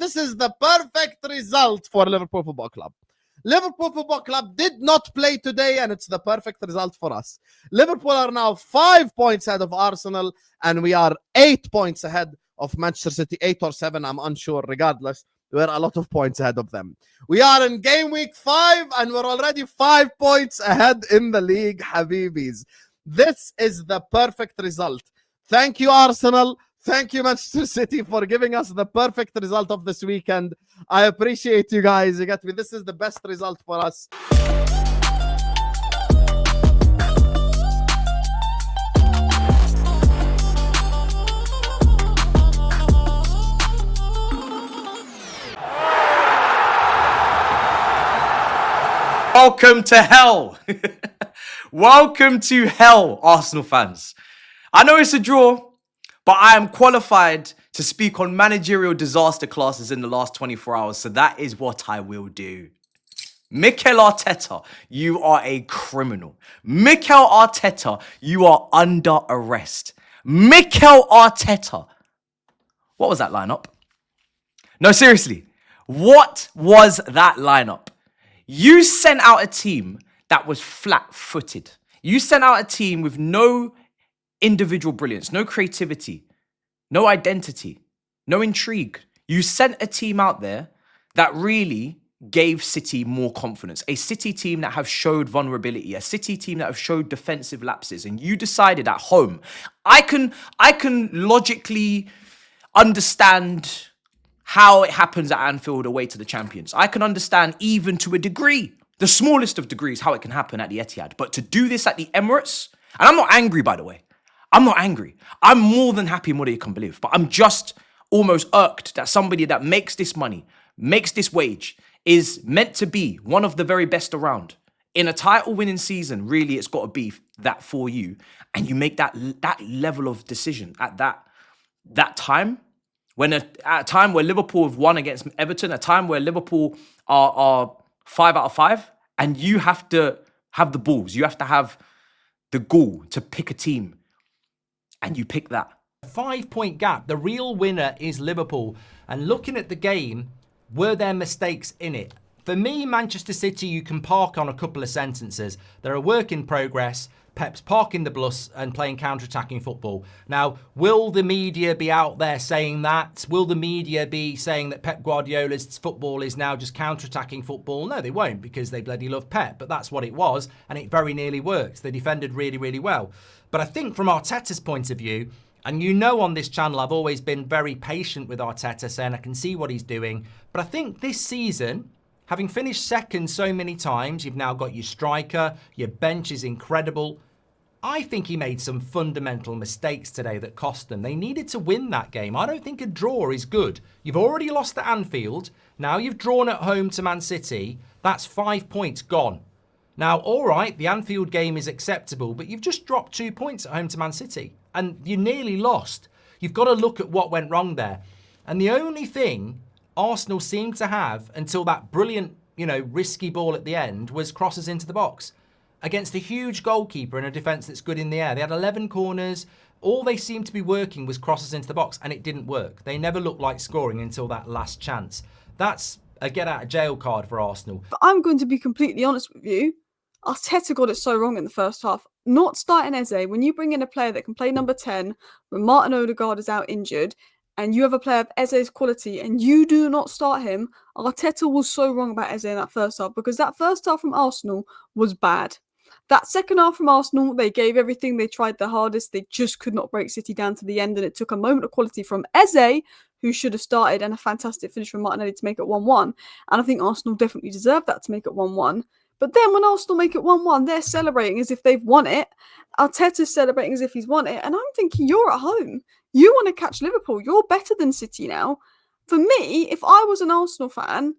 This is the perfect result for Liverpool Football Club. Liverpool Football Club did not play today, and it's the perfect result for us. Liverpool are now 5 points ahead of Arsenal, and we are 8 points ahead of Manchester City. 8 or 7, I'm unsure. Regardless, we're a lot of points ahead of them. We are in game week 5, and we're already 5 points ahead in the league, Habibis. This is the perfect result. Thank you, Arsenal. Thank you, Manchester City, for giving us the perfect result of this weekend. I appreciate you guys. You get me. This is the best result for us. Welcome to hell. Welcome to hell, Arsenal fans. I know it's a draw, but I am qualified to speak on managerial disaster classes in the last 24 hours, so that is what I will do. Mikel Arteta, you are a criminal. Mikel Arteta, you are under arrest. Mikel Arteta. What was that lineup? No, seriously. What was that lineup? You sent out a team that was flat-footed. You sent out a team with no individual brilliance, no creativity, no identity, no intrigue. You sent a team out there that really gave City more confidence. A City team that have showed vulnerability, a City team that have showed defensive lapses, and you decided at home. I can logically understand how it happens at Anfield away to the champions. I can understand even to a degree, the smallest of degrees, how it can happen at the Etihad. But to do this at the Emirates, and I'm not angry, by the way. I'm not angry. I'm more than happy in what you can believe. But I'm just almost irked that somebody that makes this money, makes this wage, is meant to be one of the very best around. In a title-winning season, really, it's got to be that for you. And you make that level of decision at that time. At a time where Liverpool have won against Everton, a time where Liverpool are 5 out of 5, and you have to have the balls, you have to have the gall to pick a team, and you pick that. 5-point gap. The real winner is Liverpool. And looking at the game, were there mistakes in it? For me, Manchester City, you can park on a couple of sentences. They're a work in progress. Pep's parking the bus and playing counter-attacking football. Now, will the media be out there saying that? Will the media be saying that Pep Guardiola's football is now just counter-attacking football? No, they won't, because they bloody love Pep. But that's what it was, and it very nearly worked. They defended really, really well. But I think from Arteta's point of view, and you know on this channel I've always been very patient with Arteta, saying I can see what he's doing. But I think this season, having finished second so many times, you've now got your striker, your bench is incredible. I think he made some fundamental mistakes today that cost them. They needed to win that game. I don't think a draw is good. You've already lost at Anfield. Now you've drawn at home to Man City. That's 5 points gone. Now, all right, the Anfield game is acceptable, but you've just dropped 2 points at home to Man City. And you nearly lost. You've got to look at what went wrong there. And the only thing Arsenal seemed to have until that brilliant, risky ball at the end was crosses into the box. Against a huge goalkeeper and a defence that's good in the air. They had 11 corners. All they seemed to be working was crosses into the box, and it didn't work. They never looked like scoring until that last chance. That's a get-out-of-jail card for Arsenal. But I'm going to be completely honest with you. Arteta got it so wrong in the first half. Not starting Eze, when you bring in a player that can play number 10, when Martin Odegaard is out injured, and you have a player of Eze's quality, and you do not start him, Arteta was so wrong about Eze in that first half, because that first half from Arsenal was bad. That second half from Arsenal, they gave everything, they tried their hardest, they just could not break City down to the end, and it took a moment of quality from Eze, who should have started, and a fantastic finish from Martinelli to make it 1-1. And I think Arsenal definitely deserved that to make it 1-1. But then when Arsenal make it 1-1, they're celebrating as if they've won it. Arteta's celebrating as if he's won it. And I'm thinking, you're at home. You want to catch Liverpool. You're better than City now. For me, if I was an Arsenal fan,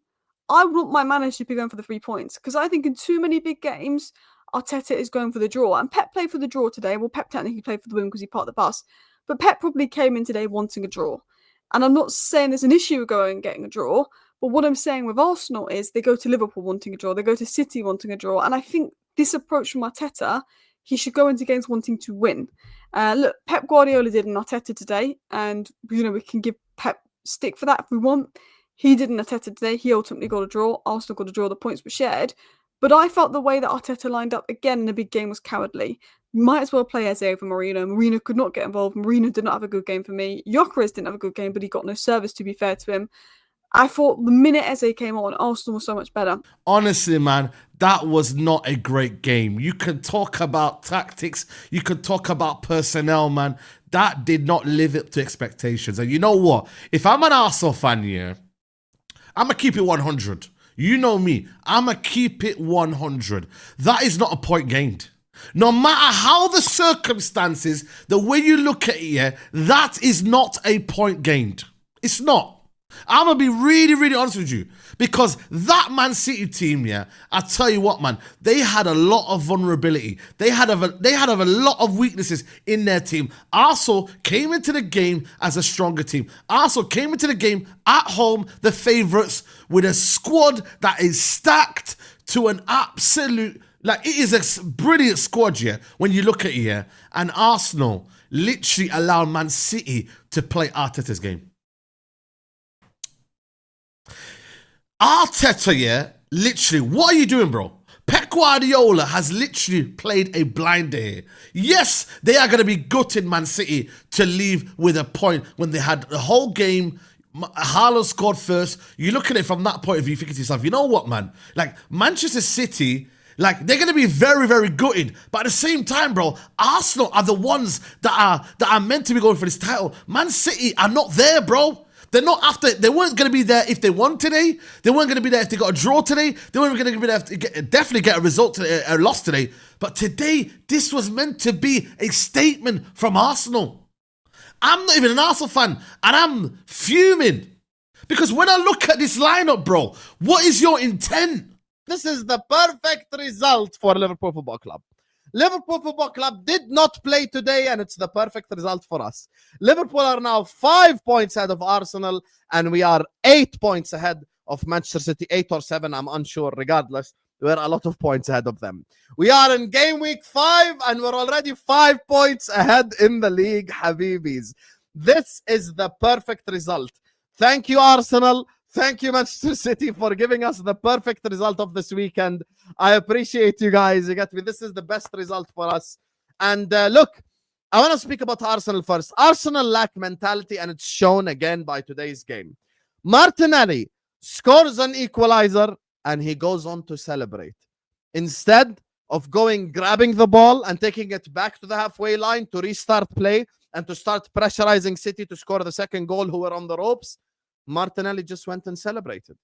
I would want my manager to be going for the 3 points. Because I think in too many big games, Arteta is going for the draw. And Pep played for the draw today. Well, Pep technically played for the win because he parked the bus. But Pep probably came in today wanting a draw. And I'm not saying there's an issue with going and getting a draw. But what I'm saying with Arsenal is they go to Liverpool wanting a draw. They go to City wanting a draw. And I think this approach from Arteta, he should go into games wanting to win. Look, Pep Guardiola did an Arteta today. And, we can give Pep stick for that if we want. He didn't Arteta today. He ultimately got a draw. Arsenal got a draw. The points were shared. But I felt the way that Arteta lined up again in the big game was cowardly. You might as well play Eze over Marino. Marino could not get involved. Marino did not have a good game for me. Gyökeres didn't have a good game, but he got no service, to be fair to him. I thought the minute Eze came on, Arsenal was so much better. Honestly, man, that was not a great game. You can talk about tactics. You can talk about personnel, man. That did not live up to expectations. And you know what? If I'm an Arsenal fan here, I'm going to keep it 100. You know me. I'm going to keep it 100. That is not a point gained. No matter how the circumstances, the way you look at it here, that is not a point gained. It's not. I'm going to be really, really honest with you. Because that Man City team, yeah, I tell you what, man, they had a lot of vulnerability. They had a lot of weaknesses in their team. Arsenal came into the game as a stronger team. Arsenal came into the game at home, the favourites, with a squad that is stacked to an absolute, like, it is a brilliant squad here when you look at it here. And Arsenal literally allowed Man City to play Arteta's game. Arteta, yeah, literally, what are you doing, bro? Pep Guardiola has literally played a blinder here. Yes, they are going to be gutted, Man City, to leave with a point when they had the whole game. Haaland scored first. You look at it from that point of view, you think to yourself, you know what, man? Like, Manchester City, like, they're going to be very, very gutted. But at the same time, bro, Arsenal are the ones that are meant to be going for this title. Man City are not there, bro. They're not after. They weren't going to be there if they won today. They weren't going to be there if they got a draw today. They weren't going to be there if they definitely get a result, a loss today. But today, this was meant to be a statement from Arsenal. I'm not even an Arsenal fan, and I'm fuming. Because when I look at this lineup, bro, what is your intent? This is the perfect result for Liverpool Football Club. Liverpool Football Club did not play today, and it's the perfect result for us. Liverpool are now 5 points ahead of Arsenal, and we are 8 points ahead of Manchester City. 8 or 7, I'm unsure. Regardless, we're a lot of points ahead of them. We are in game week 5, and we're already 5 points ahead in the league, Habibis. This is the perfect result. Thank you, Arsenal. Thank you, Manchester City, for giving us the perfect result of this weekend. I appreciate you guys. You get me? This is the best result for us. And look, I want to speak about Arsenal first. Arsenal lack mentality, and it's shown again by today's game. Martinelli scores an equalizer, and he goes on to celebrate. Instead of grabbing the ball and taking it back to the halfway line to restart play and to start pressurizing City to score the second goal who were on the ropes, Martinelli just went and celebrated.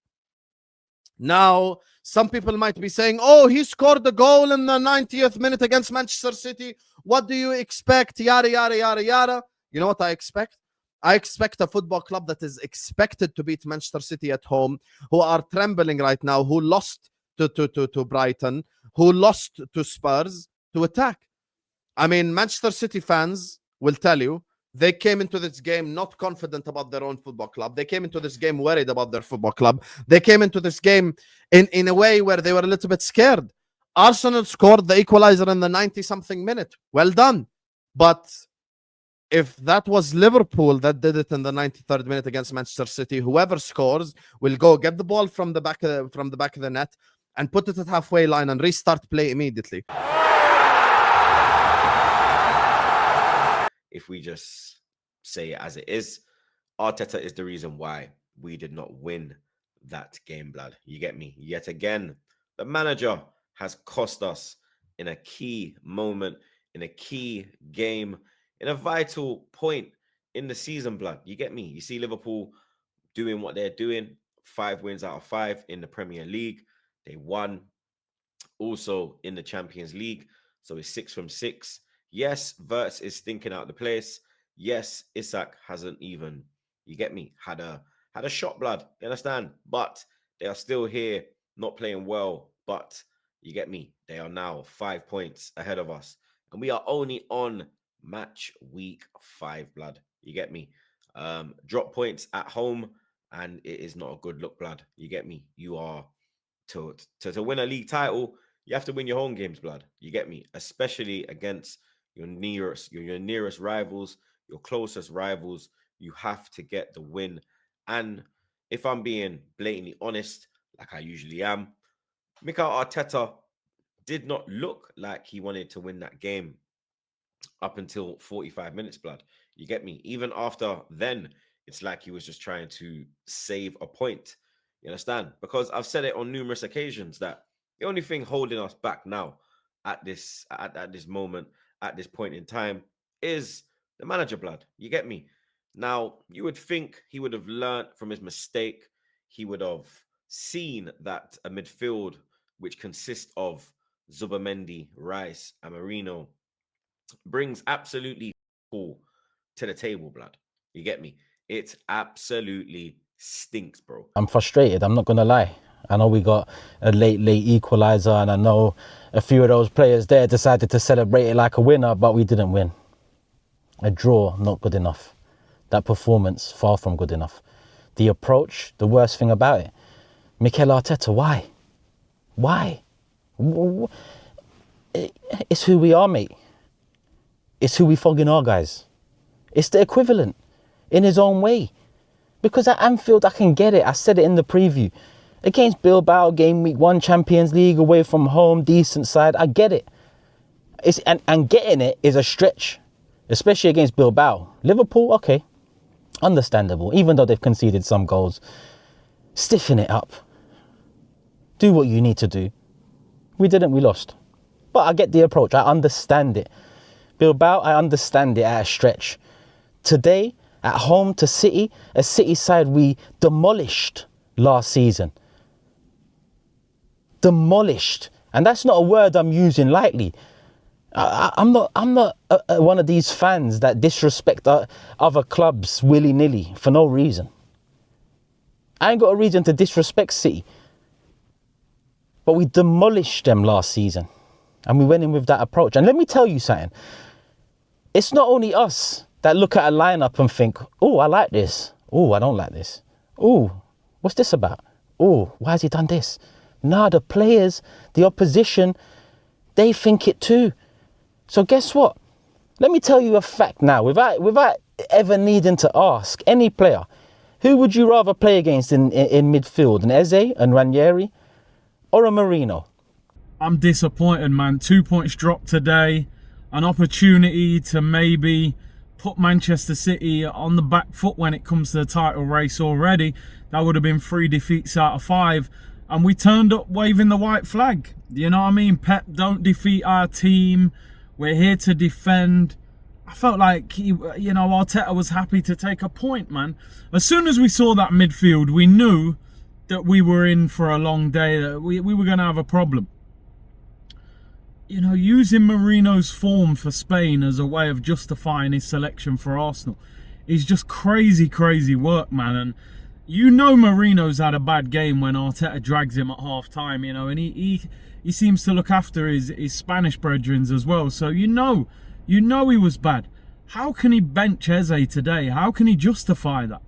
Now, some people might be saying, oh, he scored the goal in the 90th minute against Manchester City. What do you expect? Yada, yada, yada, yada. You know what I expect? I expect a football club that is expected to beat Manchester City at home, who are trembling right now, who lost to Brighton, who lost to Spurs, to attack. I mean, Manchester City fans will tell you, they came into this game not confident about their own football club. They came into this game worried about their football club. They came into this game in a way where they were a little bit scared. Arsenal scored the equalizer in the 90-something minute. Well done. But if that was Liverpool that did it in the 93rd minute against Manchester City, whoever scores will go get the ball from the back of the net and put it at halfway line and restart play immediately. If we just say it as it is, Arteta is the reason why we did not win that game, blood. You get me? Yet again, the manager has cost us in a key moment, in a key game, in a vital point in the season, blood. You get me? You see Liverpool doing what they're doing, 5 wins out of 5 in the Premier League. They won also in the Champions League, so it's 6 from 6. Yes, Wirtz is stinking out the place. Yes, Isak hasn't even, you get me, had a shot, blood. You understand? But they are still here, not playing well. But you get me, they are now 5 points ahead of us. And we are only on match week 5, blood. You get me? Drop points at home, and it is not a good look, blood. You get me? You are, to win a league title, you have to win your home games, blood. You get me? Especially against your nearest rivals, your closest rivals. You have to get the win. And if I'm being blatantly honest, like I usually am, Mikel Arteta did not look like he wanted to win that game up until 45 minutes, blood. You get me? Even after then, it's like he was just trying to save a point. You understand? Because I've said it on numerous occasions that the only thing holding us back now at this moment, at this point in time, is the manager, blood. You get me? Now, you would think he would have learned from his mistake. He would have seen that a midfield which consists of Zubamendi, Rice, and Marino brings absolutely cool to the table, blood. You get me? It absolutely stinks, bro. I'm frustrated, I'm not going to lie. I know we got a late equaliser, and I know a few of those players there decided to celebrate it like a winner, but we didn't win. A draw, not good enough. That performance, far from good enough. The approach, the worst thing about it. Mikel Arteta, why? Why? It's who we are, mate. It's who we fucking are, guys. It's the equivalent in his own way. Because at Anfield, I can get it. I said it in the preview. Against Bilbao, game week 1, Champions League, away from home, decent side. I get it. And getting it is a stretch, especially against Bilbao. Liverpool, okay, understandable. Even though they've conceded some goals, stiffen it up. Do what you need to do. We didn't, we lost. But I get the approach. I understand it. Bilbao, I understand it at a stretch. Today, at home to City, a City side we demolished last season. Demolished. And that's not a word I'm using lightly. I'm not one of these fans that disrespect other clubs willy-nilly for no reason. I ain't got a reason to disrespect City. But we demolished them last season. And we went in with that approach. And let me tell you something. It's not only us that look at a lineup and think, oh, I like this. Oh, I don't like this. Oh, what's this about? Oh, why has he done this? Nah, the players, the opposition, they think it too. So guess what? Let me tell you a fact now, without ever needing to ask any player, who would you rather play against in midfield, an Eze and Ranieri or a Marino? I'm disappointed, man. 2 points dropped today. An opportunity to maybe put Manchester City on the back foot when it comes to the title race already. That would have been 3 defeats out of 5. And we turned up waving the white flag. You know what I mean? Pep, don't defeat our team. We're here to defend. I felt like, Arteta was happy to take a point, man. As soon as we saw that midfield, we knew that we were in for a long day, that we were going to have a problem. You know, using Marino's form for Spain as a way of justifying his selection for Arsenal is just crazy, crazy work, man. And you know Marino's had a bad game when Arteta drags him at half-time, and he seems to look after his Spanish brethren as well. So you know he was bad. How can he bench Eze today? How can he justify that?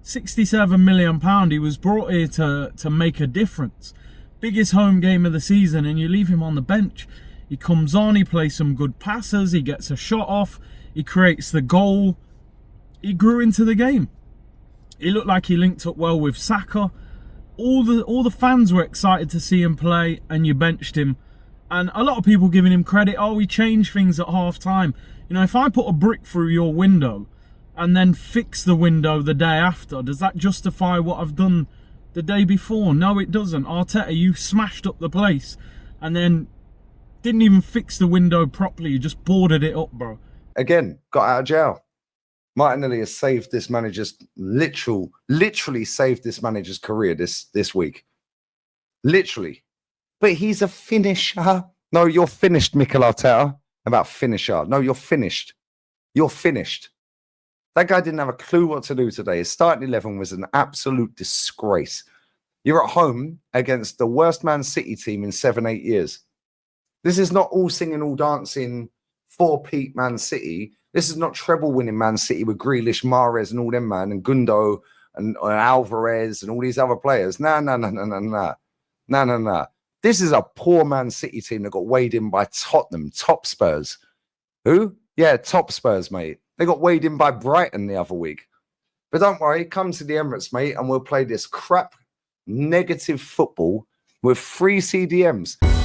£67 million, he was brought here to make a difference. Biggest home game of the season, and you leave him on the bench. He comes on, he plays some good passes, he gets a shot off, he creates the goal. He grew into the game. He looked like he linked up well with Saka. All the fans were excited to see him play, and you benched him. And a lot of people giving him credit, oh, he changed things at half time. If I put a brick through your window and then fix the window the day after, does that justify what I've done the day before? No, it doesn't. Arteta, you smashed up the place and then didn't even fix the window properly. You just boarded it up, bro. Again, got out of jail. Martinelli has saved this manager's literally saved this manager's career this week. Literally. But he's a finisher. No, you're finished, Mikel Arteta. About finisher. No, you're finished. You're finished. That guy didn't have a clue what to do today. His starting 11 was an absolute disgrace. You're at home against the worst Man City team in 7-8 years. This is not all singing, all dancing, 4-peat Man City. This is not treble-winning Man City with Grealish, Mahrez and all them, man, and Gundo and Alvarez and all these other players. No. This is a poor Man City team that got weighed in by Tottenham, top Spurs. Who? Yeah, top Spurs, mate. They got weighed in by Brighton the other week. But don't worry, come to the Emirates, mate, and we'll play this crap, negative football with 3 CDMs.